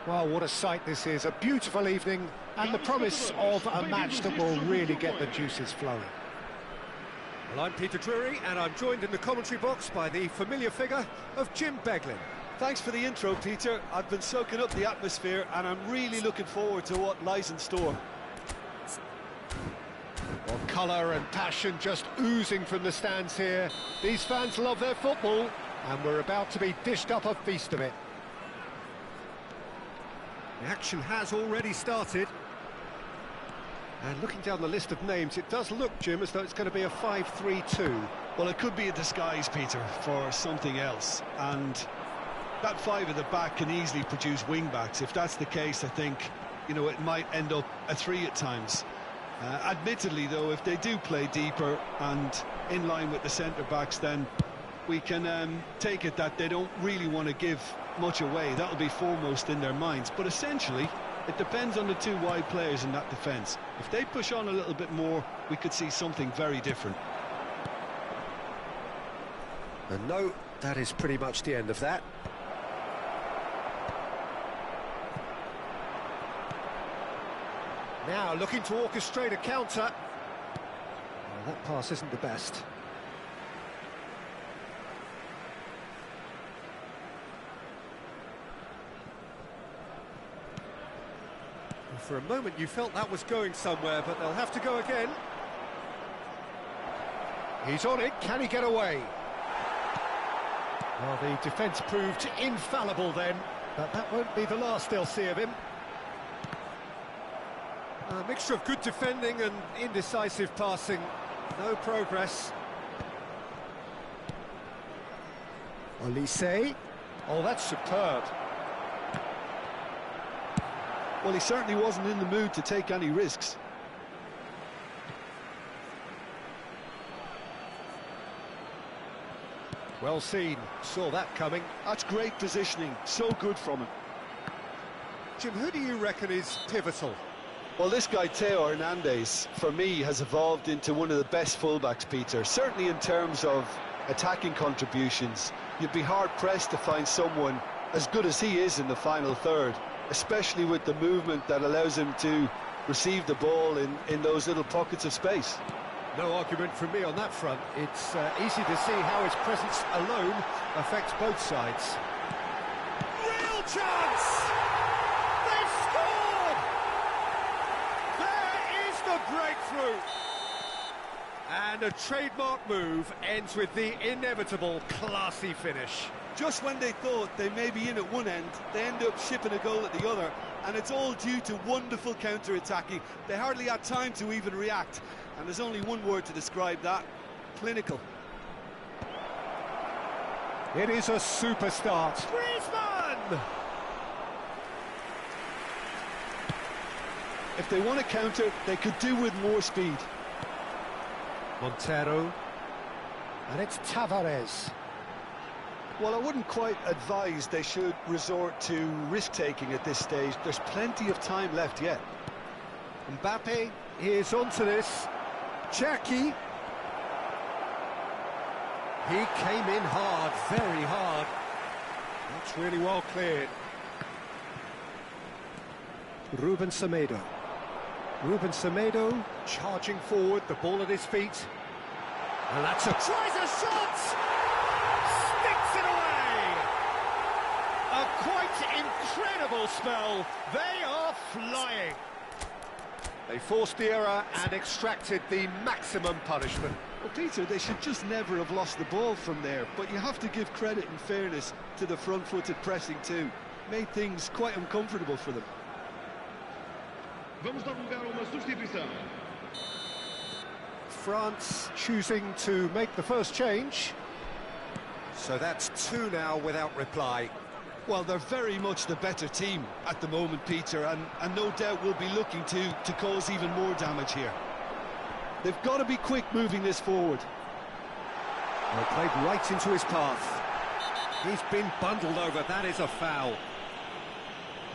Well, what a sight this is. A beautiful evening and the promise of a match that will really get the juices flowing. Well, I'm Peter Drury, and I'm joined in the commentary box by the familiar figure of Jim Beglin. Thanks for the intro, Peter. I've been soaking up the atmosphere, and I'm really looking forward to what lies in store. Well, colour and passion just oozing from the stands here. These fans love their football, and we're about to be dished up a feast of it. The action has already started. And looking down the list of names, it does look, Jim, as though it's going to be a 5-3-2. Well, it could be a disguise, Peter, for something else. And that five at the back can easily produce wing-backs. If that's the case, I think, you know, it might end up a 3 at times. Admittedly, though, if they do play deeper and in line with the centre-backs, then we can take it that they don't really want to give much away. That'll be foremost in their minds. But essentially, it depends on the two wide players in that defence. If they push on a little bit more, we could see something very different. And no, that is pretty much the end of that. Now looking to orchestrate a counter. Well, that pass isn't the best. For a moment you felt that was going somewhere, but they'll have to go again. He's on it, can he get away? Well, the defence proved infallible then, but that won't be the last they'll see of him. A mixture of good defending and indecisive passing. No progress. Olise. Oh, that's superb. Well, he certainly wasn't in the mood to take any risks. Well seen, saw that coming. That's great positioning, so good from him. Jim, who do you reckon is pivotal? Well, this guy, Theo Hernandez, for me, has evolved into one of the best fullbacks, Peter. Certainly in terms of attacking contributions. You'd be hard-pressed to find someone as good as he is in the final third, especially with the movement that allows him to receive the ball in those little pockets of space. No argument from me on that front. It's easy to see how his presence alone affects both sides. Real chance! They've scored! There is the breakthrough! And a trademark move ends with the inevitable classy finish. Just when they thought they may be in at one end, they end up shipping a goal at the other, and it's all due to wonderful counter-attacking. They hardly had time to even react, and there's only one word to describe that: clinical. It is a super start. Griezmann! If they want to counter, they could do with more speed. Montero. And it's Tavares. Well, I wouldn't quite advise they should resort to risk-taking at this stage. There's plenty of time left yet. Mbappe is onto this. Jackie. He came in hard, very hard. That's really well cleared. Ruben Semedo. Ruben Semedo charging forward, the ball at his feet. And that's a... Tries a shot! Sticks it away! A quite incredible spell. They are flying. They forced the error and extracted the maximum punishment. Well, Peter, they should just never have lost the ball from there, but you have to give credit and fairness to the front-footed pressing too. Made things quite uncomfortable for them. Vamos dar lugar a uma substituição. France choosing to make the first change. So that's 2 now without reply. Well, they're very much the better team at the moment, Peter, and no doubt will be looking to cause even more damage here. They've got to be quick moving this forward. Well, played right into his path. He's been bundled over, that is a foul.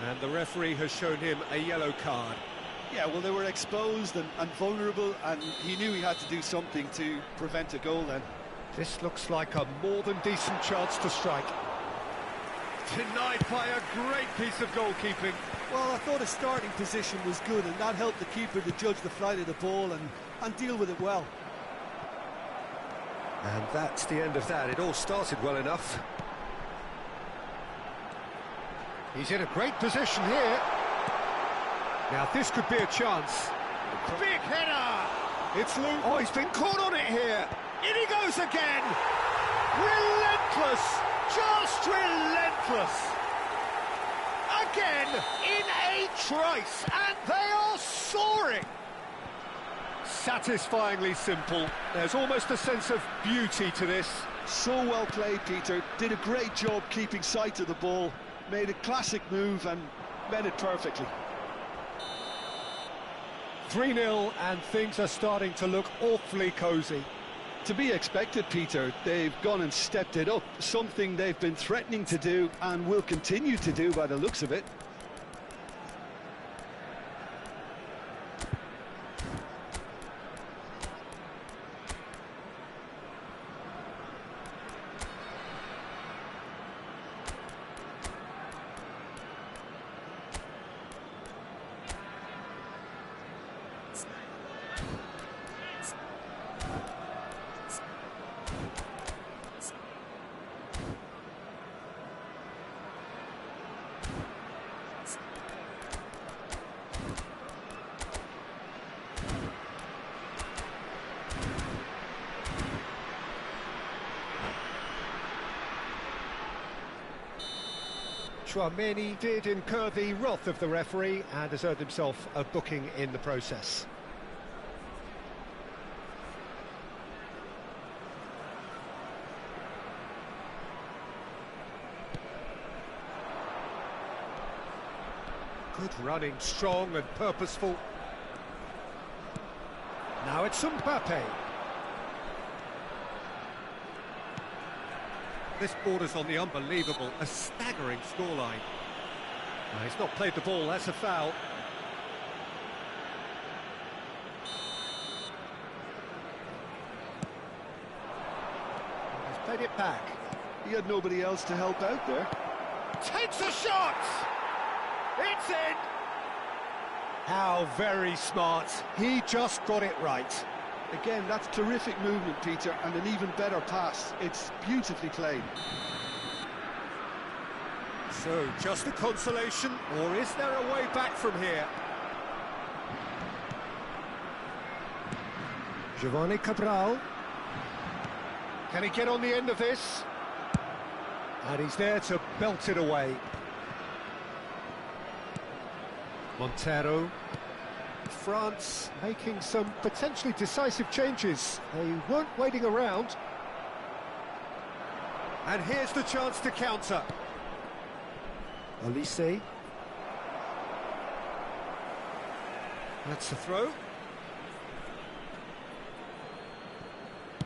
And the referee has shown him a yellow card. Yeah, well, they were exposed and vulnerable, and he knew he had to do something to prevent a goal then. This looks like a more than decent chance to strike. Denied by a great piece of goalkeeping. Well, I thought his starting position was good, and that helped the keeper to judge the flight of the ball and deal with it well. And that's the end of that. It all started well enough. He's in a great position here. Now this could be a chance. Big header! It's Luke. Oh, he's been caught on it here. In he goes again. Relentless, just relentless. Again, in a trice, and they are soaring. Satisfyingly simple. There's almost a sense of beauty to this. So well played, Peter. Did a great job keeping sight of the ball. Made a classic move and met it perfectly. 3-0, and things are starting to look awfully cosy. To be expected, Peter. They've gone and stepped it up, something they've been threatening to do and will continue to do by the looks of it. Chouameni did incur the wrath of the referee and has earned himself a booking in the process. Good running, strong and purposeful. Now it's Mbappe. This borders on the unbelievable, a staggering scoreline. He's not played the ball, that's a foul. He's played it back. He had nobody else to help out there. Takes a shot! It's in! How very smart. He just got it right. Again, that's terrific movement, Peter, and an even better pass. It's beautifully played. So, just a consolation, or is there a way back from here? Giovanni Cabral. Can he get on the end of this? And he's there to belt it away. Montero. France making some potentially decisive changes. They weren't waiting around. And here's the chance to counter. Olise. That's the throw.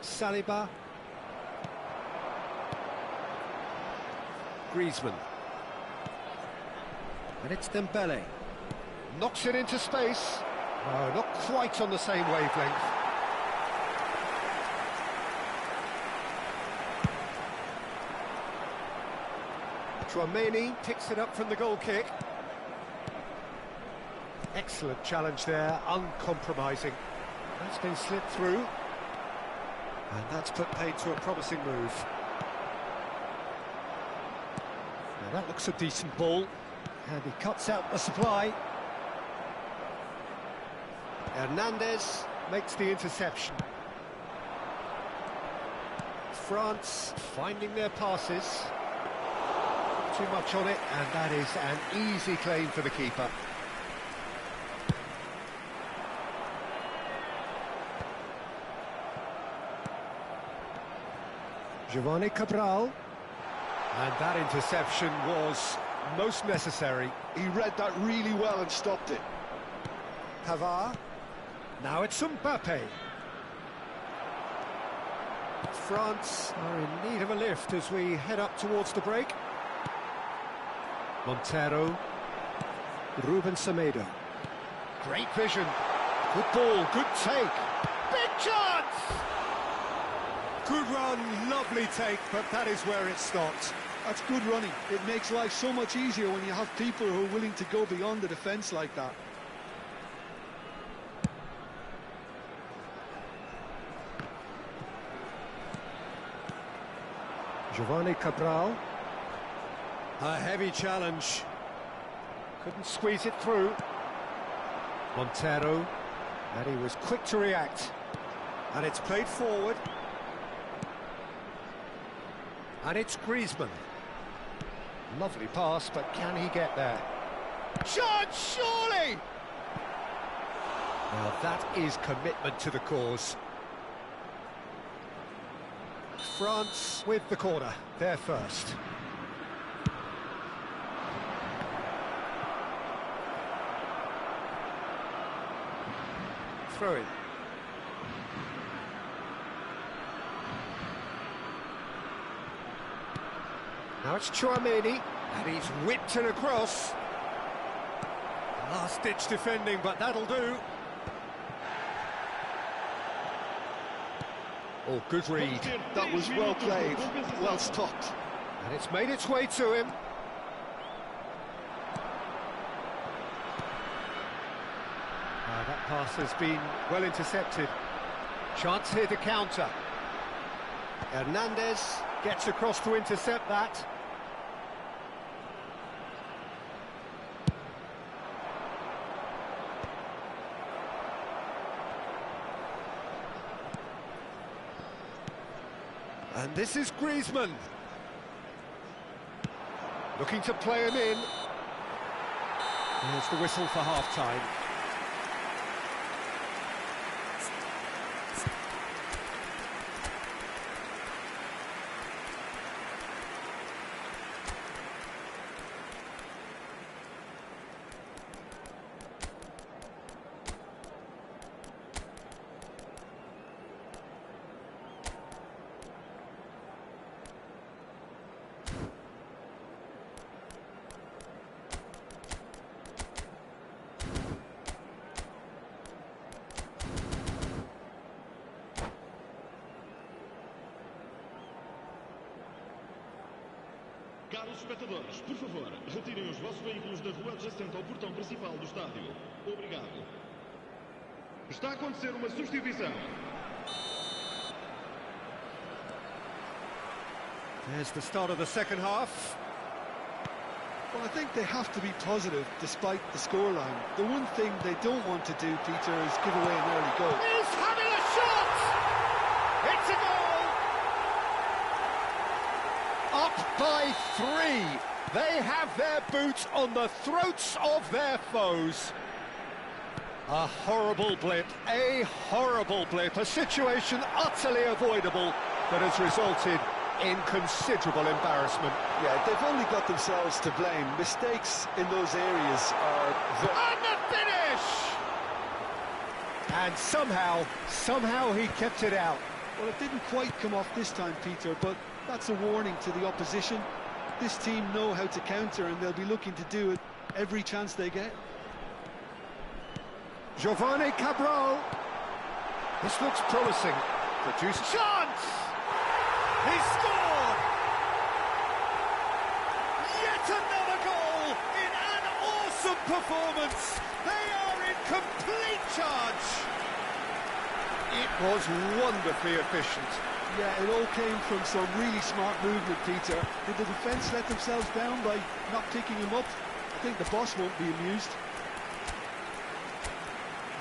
Saliba. Griezmann. And it's Dembele. Knocks it into space. Oh, not quite on the same wavelength. Chouameni picks it up from the goal kick. Excellent challenge there, uncompromising. That's been slipped through. And that's put paid to a promising move. Now that looks a decent ball. And he cuts out the supply. Hernandez makes the interception. France finding their passes. Too much on it, and that is an easy claim for the keeper. Giovanni Cabral. And that interception was most necessary. He read that really well and stopped it. Pavard. Now it's Mbappe. France are in need of a lift as we head up towards the break. Montero. Ruben Semedo. Great vision. Good ball, good take. Big chance! Good run, lovely take, but that is where it stopped. That's good running. It makes life so much easier when you have people who are willing to go beyond the defence like that. Giovanni Cabral. A heavy challenge. Couldn't squeeze it through. Montero. And he was quick to react. And it's played forward. And it's Griezmann. Lovely pass, but can he get there? Chance, surely! Now that is commitment to the cause. France with the corner, they're first. Throw in. Now it's Chouameni, and he's whipped it across. Last-ditch defending, but that'll do. Oh, good read. That was well played, well stopped. And it's made its way to him. That pass has been well intercepted. Chance here to counter. Hernandez gets across to intercept that. And this is Griezmann. Looking to play him in. There's the whistle for half-time. Caros espectadores, por favor, retirem os vossos veículos da rua adjacente ao portão principal do estádio. Obrigado. Está a acontecer uma substituição. There's the start of the second half. Well, I think they have to be positive despite the scoreline. The one thing they don't want to do, Peter, is give away an early goal. He's having a shot! It's a goal! Up by 3. They have their boots on the throats of their foes. A horrible blip, a situation utterly avoidable that has resulted in considerable embarrassment. Yeah, they've only got themselves to blame. Mistakes in those areas are... And the finish! And somehow he kept it out. Well, it didn't quite come off this time, Peter, but that's a warning to the opposition. This team know how to counter, and they'll be looking to do it every chance they get. Giovanni Cabral. This looks promising. Produce chance! He scored! Yet another goal in an awesome performance. They are in complete charge. It was wonderfully efficient. Yeah, it all came from some really smart movement, Peter. Did the defence let themselves down by not picking him up? I think the boss won't be amused.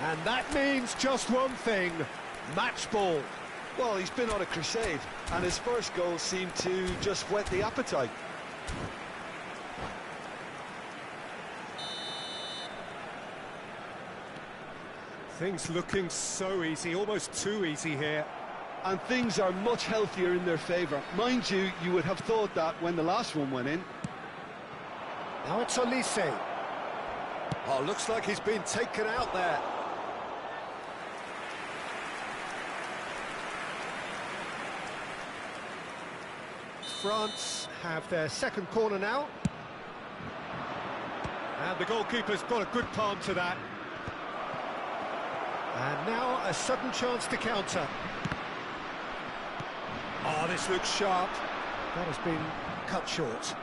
And that means just one thing, match ball. Well, he's been on a crusade, and his first goal seemed to just whet the appetite. Things looking so easy, almost too easy here. And things are much healthier in their favour. Mind you, you would have thought that when the last one went in. Now it's Olise. Oh, looks like he's been taken out there. France have their second corner now. And the goalkeeper's got a good palm to that. And now a sudden chance to counter. Oh, this looks sharp. That has been cut short.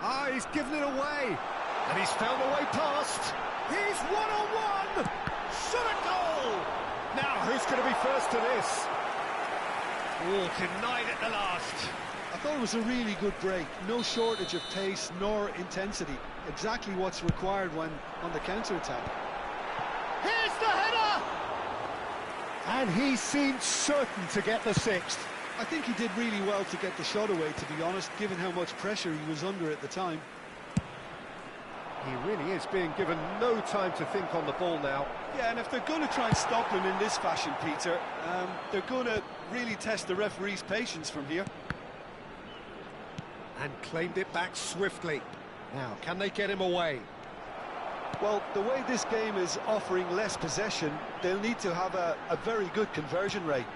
Ah, he's given it away. And he's found a way past. He's one-on-one! Shot a goal! Now, who's going to be first to this? Oh, denied at the last. I thought it was a really good break. No shortage of pace nor intensity. Exactly what's required when on the counter-attack. Here's the header! And he seemed certain to get the sixth. I think he did really well to get the shot away, to be honest, given how much pressure he was under at the time. He really is being given no time to think on the ball now. Yeah, and if they're going to try and stop him in this fashion, Peter, they're going to really test the referee's patience from here. And claimed it back swiftly. Now, can they get him away? Well, the way this game is offering less possession, they'll need to have a very good conversion rate.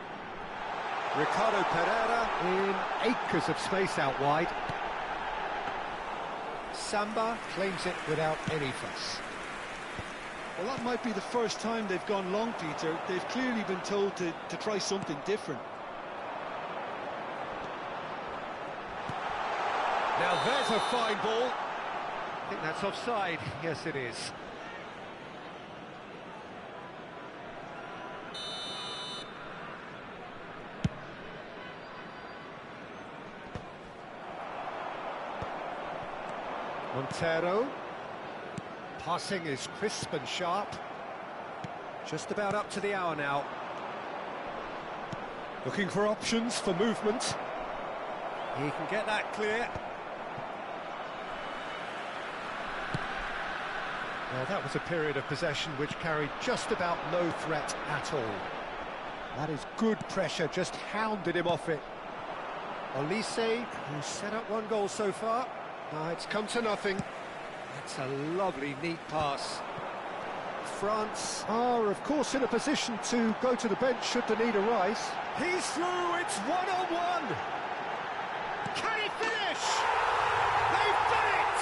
Ricardo Pereira in acres of space out wide. Samba claims it without any fuss. Well, that might be the first time they've gone long, Peter. They've clearly been told to try something different. Now there's a fine ball. I think that's offside. Yes, it is. Montero. Passing is crisp and sharp. Just about up to the hour now. Looking for options for movement. He can get that clear. Well, that was a period of possession which carried just about no threat at all. That is good pressure, just hounded him off it. Olise, who's set up one goal so far. It's come to nothing. That's a lovely, neat pass. France are, of course, in a position to go to the bench should the need arise. He's through, it's one-on-one! Can he finish? They've done it!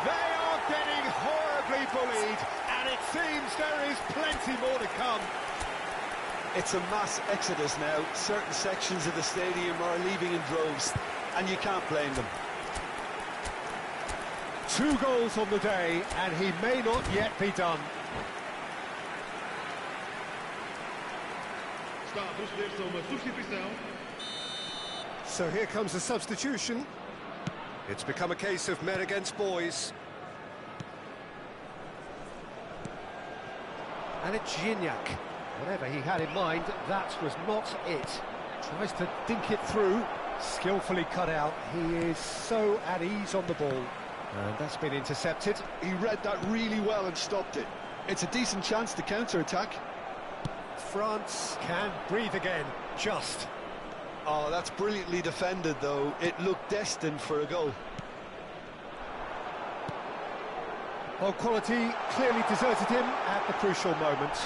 They are getting horribly bullied, and it seems there is plenty more to come. It's a mass exodus now. Certain sections of the stadium are leaving in droves, and you can't blame them. 2 goals on the day, and he may not yet be done. Está a proceder-se a uma substituição. So here comes a substitution. It's become a case of men against boys. And it's Gignac. Whatever he had in mind, that was not it. Tries to dink it through. Skillfully cut out. He is so at ease on the ball. And that's been intercepted. He read that really well and stopped it. It's a decent chance to counter-attack. France can breathe again, just. Oh, that's brilliantly defended, though. It looked destined for a goal. Well, quality clearly deserted him at the crucial moment.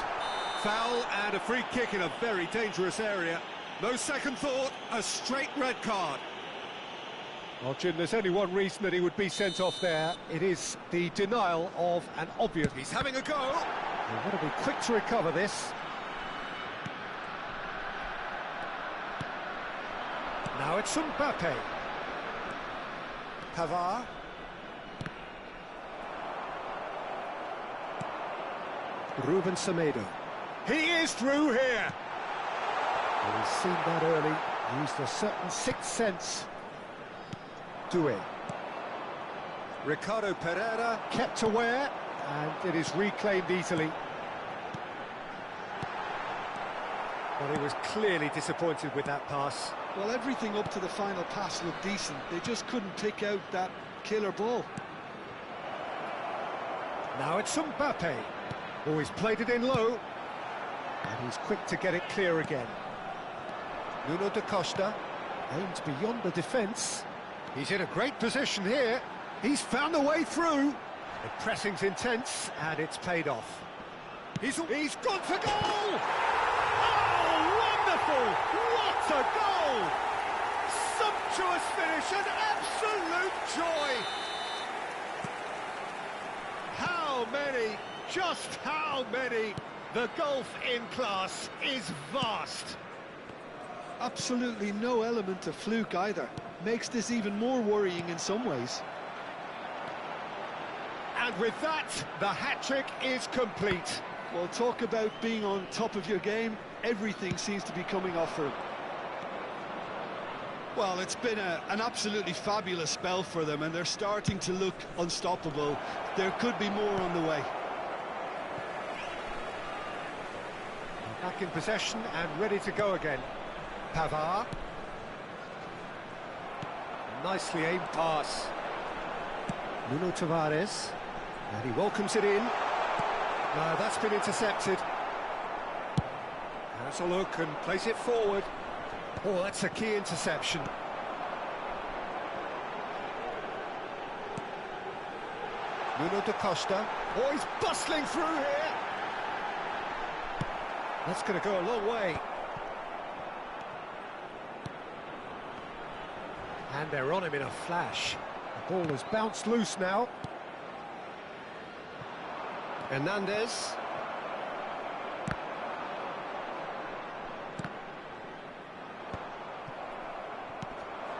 Foul and a free kick in a very dangerous area. No second thought, a straight red card. Well, Jim, there's only one reason that he would be sent off there. It is the denial of an obvious... He's having a go. They've got to be quick to recover this. Now it's Mbappe. Pavard. Ruben Semedo. He is through here. Well, he's seen that early. Used a certain sixth sense. Doué. Ricardo Pereira kept aware, and it is reclaimed easily. Well, he was clearly disappointed with that pass. Well, everything up to the final pass looked decent. They just couldn't pick out that killer ball. Now it's Mbappe. Oh, he's played it in low. And he's quick to get it clear again. Nuno da Costa aims beyond the defence. He's in a great position here. He's found a way through. The pressing's intense, and it's paid off. He's gone for goal! Oh, wonderful! What a goal! Sumptuous finish and absolute joy! How many? Just how many? The gulf in class is vast. Absolutely no element of fluke either. Makes this even more worrying in some ways. And with that, the hat-trick is complete. Well, talk about being on top of your game. Everything seems to be coming off for him. Well, it's been an absolutely fabulous spell for them, and they're starting to look unstoppable. There could be more on the way. Back in possession and ready to go again. Pavard. Nicely aimed pass. Nuno Tavares. And he welcomes it in. No, that's been intercepted. Has a look and plays it forward. Oh, that's a key interception. Nuno da Costa. Oh, he's bustling through here. That's going to go a long way. And they're on him in a flash. The ball has bounced loose now. Hernandez.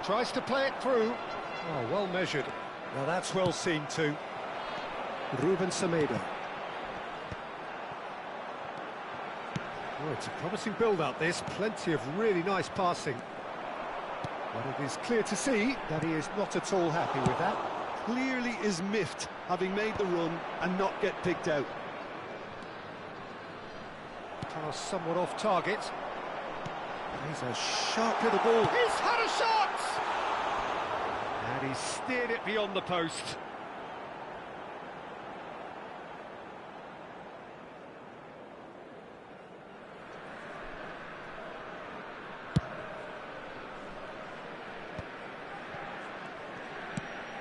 Tries to play it through. Oh, well measured. Now that's well seen too. Ruben Semedo. Oh, it's a promising build-up, this. Plenty of really nice passing. But it is clear to see that he is not at all happy with that. Clearly is miffed, having made the run and not get picked out. Pass somewhat off target. He's a sharp little ball. He's had a shot! And he steered it beyond the post.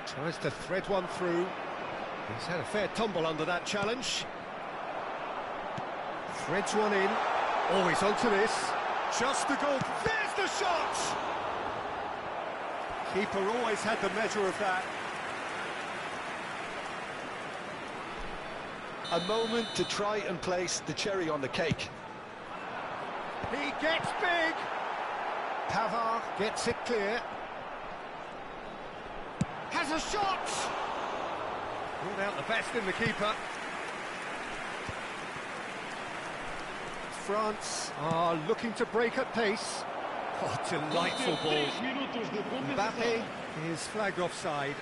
Tries to thread one through. He's had a fair tumble under that challenge. Threads one in. Oh, he's onto this. Just the goal. There's the shot! Keeper always had the measure of that. A moment to try and place the cherry on the cake. He gets big. Pavard gets it clear. Has a shot! Ruled out the best in the keeper. France are looking to break at pace. Oh, delightful ball. Mbappe is flagged offside.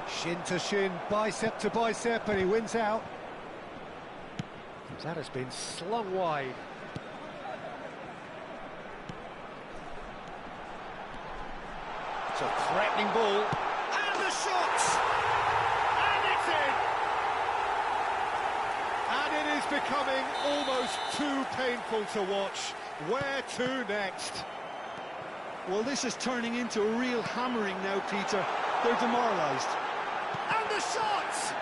Shin to shin, bicep to bicep, and he wins out. That has been slung wide. It's a threatening ball. And the shot! And it's in! And it is becoming almost too painful to watch. Where to next? Well, this is turning into a real hammering now, Peter. They're demoralised. And the shot!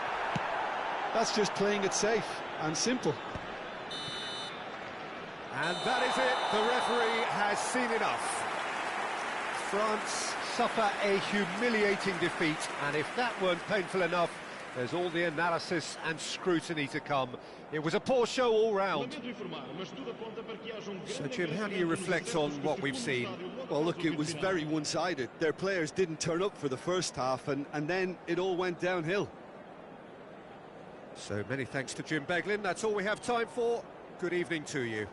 That's just playing it safe and simple. And that is it. The referee has seen enough. France suffer a humiliating defeat, and if that weren't painful enough, there's all the analysis and scrutiny to come. It was a poor show all round. So, Jim, how do you reflect on what we've seen? Well, look, it was very one-sided. Their players didn't turn up for the first half, and then it all went downhill. So many thanks to Jim Beglin. That's all we have time for. Good evening to you.